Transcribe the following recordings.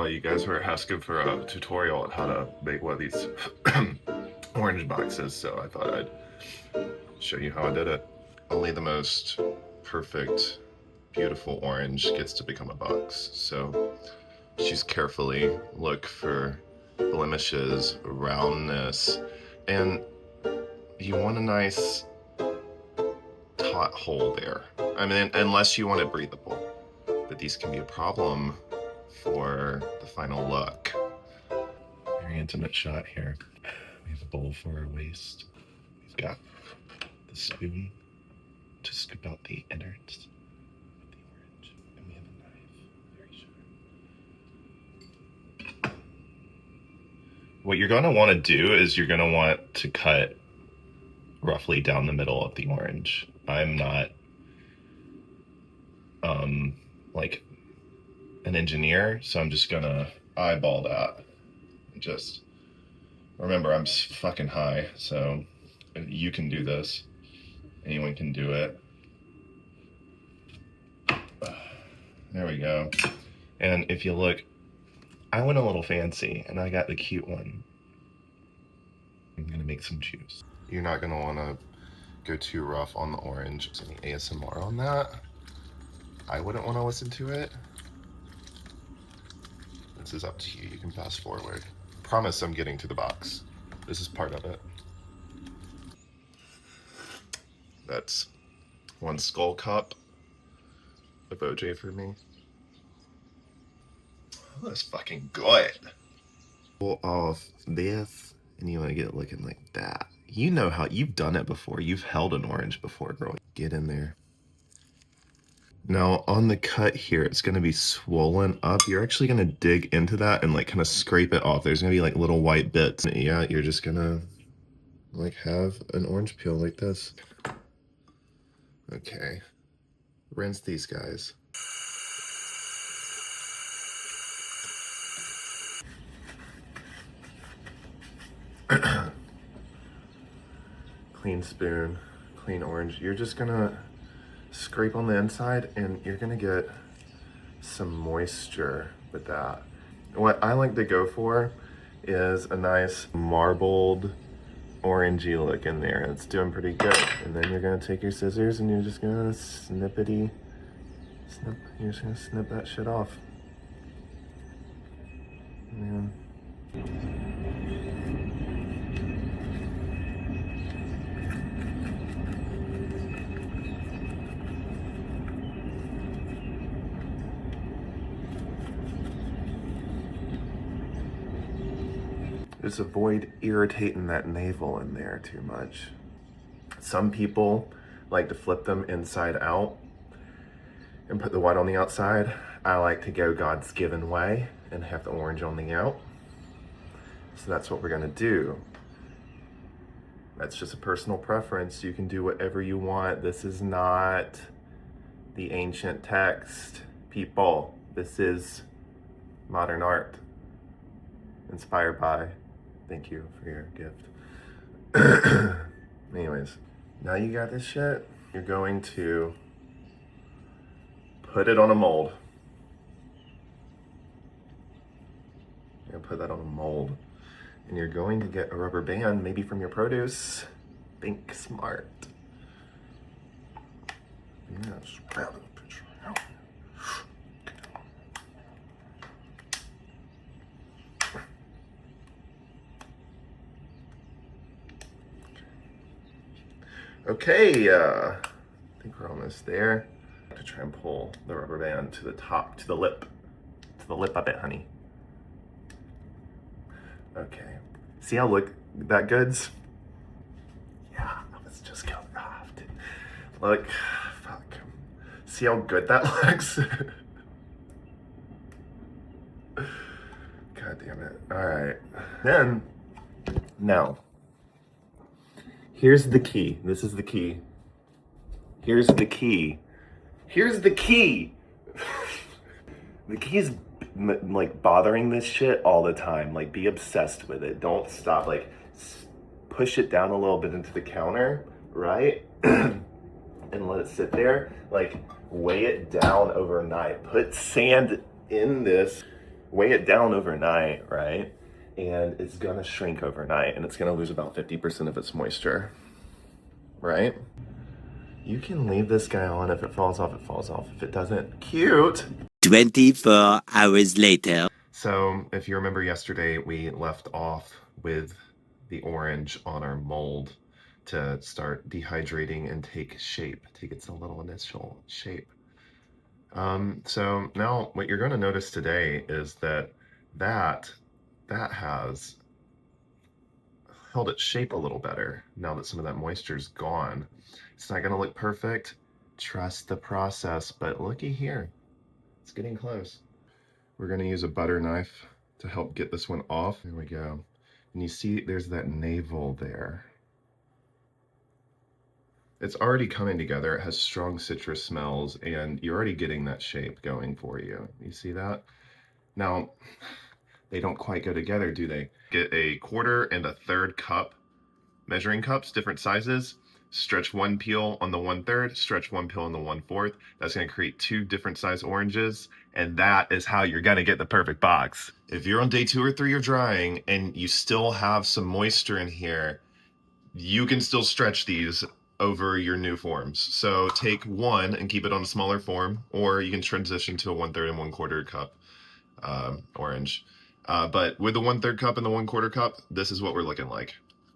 saw you guys were asking for a tutorial on how to make one of these orange boxes, so I thought I'd show you how I did it. Only the most perfect, beautiful orange gets to become a box. So choose carefully, look for blemishes, roundness, and you want a nice taut hole there. I mean, unless you want it breathable, but these can be a problem for the final look. Very intimate shot here. We have a bowl for our waste. We've got the spoon to scoop out the innards of the orange, and we have a knife, very sharp. What you're going to want to do is you're going to want to cut roughly down the middle of the orange. I'm not like an engineer, so I'm just gonna eyeball that. Just remember, I'm fucking high, so you can do this. Anyone can do it. There we go. And if you look, I went a little fancy and I got the cute one. I'm gonna make some juice. You're not gonna wanna go too rough on the orange. Any ASMR on that? I wouldn't wanna listen to it. This is up to you, you can fast forward. Promise I'm getting to the box. This is part of it. That's one skull cup of OJ for me. Oh, that's fucking good. Pull off this, and you want to get it looking like that. You know how, you've done it before. You've held an orange before, girl. Get in there. Now on the cut here, it's gonna be swollen up. You're actually gonna dig into that and like kind of scrape it off. There's gonna be like little white bits. Yeah, you're just gonna like have an orange peel like this. Okay, rinse these guys. Clean spoon, clean orange. You're just gonna scrape on the inside and you're gonna get some moisture with that. What I like to go for is a nice marbled orangey look in there. It's doing pretty good. And then you're gonna take your scissors and you're just gonna snip, you're just gonna snip that shit off. Yeah. Just avoid irritating that navel in there too much. Some people like to flip them inside out and put the white on the outside. I like to go God's given way and have the orange on the out. So that's what we're gonna do. That's just a personal preference. You can do whatever you want. This is not the ancient text, people. This is modern art, inspired by. Thank you for your gift. Anyways, now you got this shit. You're going to put it on a mold. You're gonna put that on a mold. And you're going to get a rubber band, maybe from your produce. Think smart. Yes, grab the picture. Okay, I think we're almost there. I have to try and pull the rubber band to the top, to the lip of it, honey. Okay, see how that goods? Yeah, I was just going off, dude. Look, fuck. See how good that looks? God damn it. All right, then, now. Here's the key. This is the key. Here's the key. Here's the key. The key is like bothering this shit all the time. Like, be obsessed with it. Don't stop. Like, push it down a little bit into the counter, right? And let it sit there. Like, weigh it down overnight. Put sand in this. weigh it down overnight, right? And it's gonna shrink overnight and it's gonna lose about 50% of its moisture, right? You can leave this guy on. If it falls off, it falls off. If it doesn't, cute. 24 hours later. So if you remember yesterday, we left off with the orange on our mold to start dehydrating and take shape, take its little initial shape. So now what you're going to notice today is that has held its shape a little better now that some of that moisture's gone. It's not going to look perfect. Trust the process, but looky here. It's getting close. We're going to use a butter knife to help get this one off. There we go. And you see there's that navel there. It's already coming together. It has strong citrus smells, and you're already getting that shape going for you. You see that? Now, they don't quite go together, do they? Get a 1/4 and a 1/3 cup measuring cups, different sizes. Stretch one peel on the 1/3, stretch one peel on the 1/4. That's going to create 2 different size oranges, and that is how you're going to get the perfect box. If you're on day 2 or 3 you're drying and you still have some moisture in here, you can still stretch these over your new forms. So take one and keep it on a smaller form, or you can transition to a 1/3 and 1/4 cup orange. But with the 1/3 cup and the 1/4 cup, this is what we're looking like.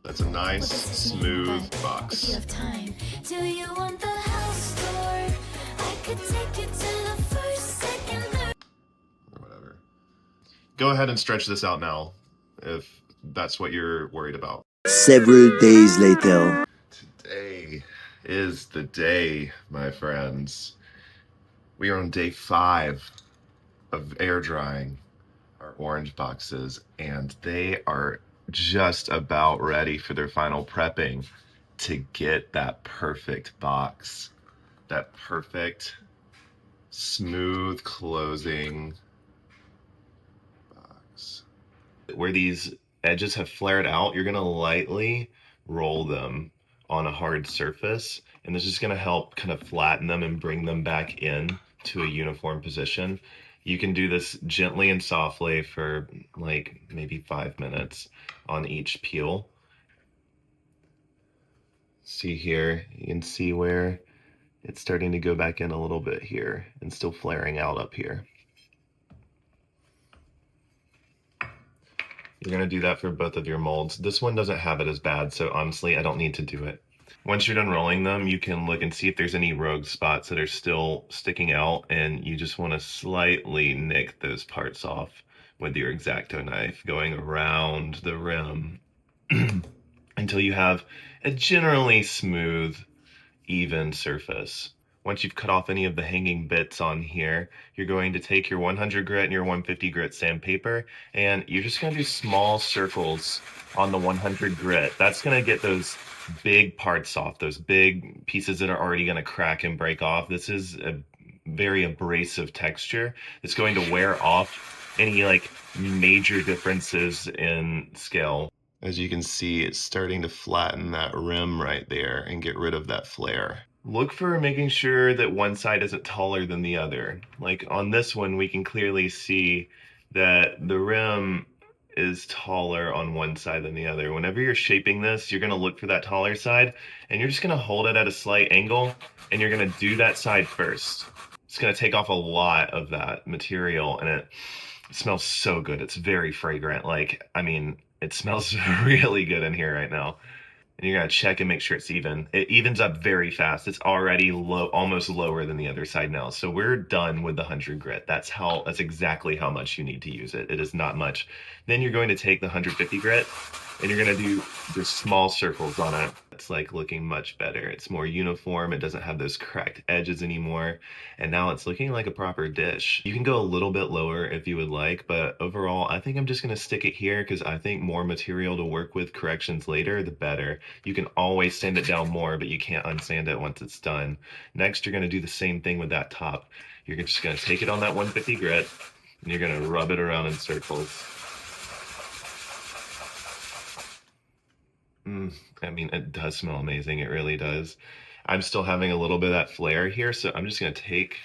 That's a nice, smooth box. If you have time, do you want the house tour? I could take you to the first, second, third. Or whatever. Go ahead and stretch this out now, if that's what you're worried about. Several days later. Today is the day, my friends. We are on day 5 of air drying our orange boxes, and they are just about ready for their final prepping to get that perfect box, that perfect smooth closing box. Where these edges have flared out, you're gonna lightly roll them on a hard surface, and this is gonna help kind of flatten them and bring them back in to a uniform position. You can do this gently and softly for like maybe 5 minutes on each peel. See here, you can see where it's starting to go back in a little bit here and still flaring out up here. You're going to do that for both of your molds. This one doesn't have it as bad, so honestly, I don't need to do it. Once you're done rolling them, you can look and see if there's any rogue spots that are still sticking out, and you just want to slightly nick those parts off with your X-Acto knife, going around the rim until you have a generally smooth, even surface. Once you've cut off any of the hanging bits on here, you're going to take your 100 grit and your 150 grit sandpaper, and you're just going to do small circles on the 100 grit. That's going to get those big parts off, those big pieces that are already going to crack and break off. This is a very abrasive texture. It's going to wear off any like major differences in scale. As you can see, it's starting to flatten that rim right there and get rid of that flare. Look for making sure that one side isn't taller than the other. Like on this one, we can clearly see that the rim is taller on one side than the other. Whenever you're shaping this, you're gonna look for that taller side, and you're just gonna hold it at a slight angle, and you're gonna do that side first. It's gonna take off a lot of that material, and it smells so good. It's very fragrant. Like, I mean, it smells really good in here right now. And you're gonna check and make sure it's even. It evens up very fast. It's already low, almost lower than the other side now. So we're done with the 100 grit. That's exactly how much you need to use it. It is not much. Then you're going to take the 150 grit and you're gonna do just small circles on it. It's like looking much better. It's more uniform. It doesn't have those cracked edges anymore. And now it's looking like a proper dish. You can go a little bit lower if you would like, but overall, I think I'm just gonna stick it here because I think more material to work with corrections later, the better. You can always sand it down more, but you can't unsand it once it's done. Next, you're gonna do the same thing with that top. You're just gonna take it on that 150 grit and you're gonna rub it around in circles. I mean, it does smell amazing. It really does. I'm still having a little bit of that flare here, so I'm just gonna take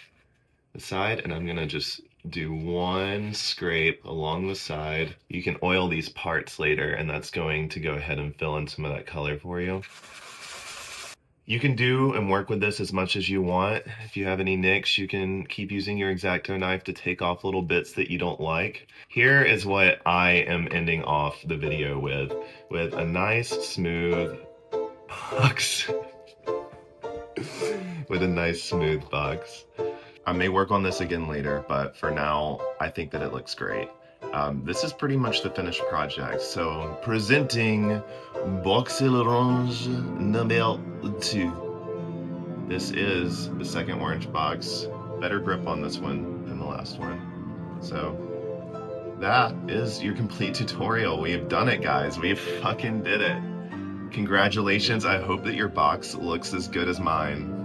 the side and I'm gonna just do one scrape along the side. You can oil these parts later, and that's going to go ahead and fill in some of that color for you. You can do and work with this as much as you want. If you have any nicks, you can keep using your X-Acto knife to take off little bits that you don't like. Here is what I am ending off the video with a nice smooth box. With a nice smooth box. I may work on this again later, but for now, I think that it looks great. This is pretty much the finished project. So, presenting Box Orange number 2. This is the second orange box. Better grip on this one than the last one. So, that is your complete tutorial. We have done it, guys. We fucking did it. Congratulations. I hope that your box looks as good as mine.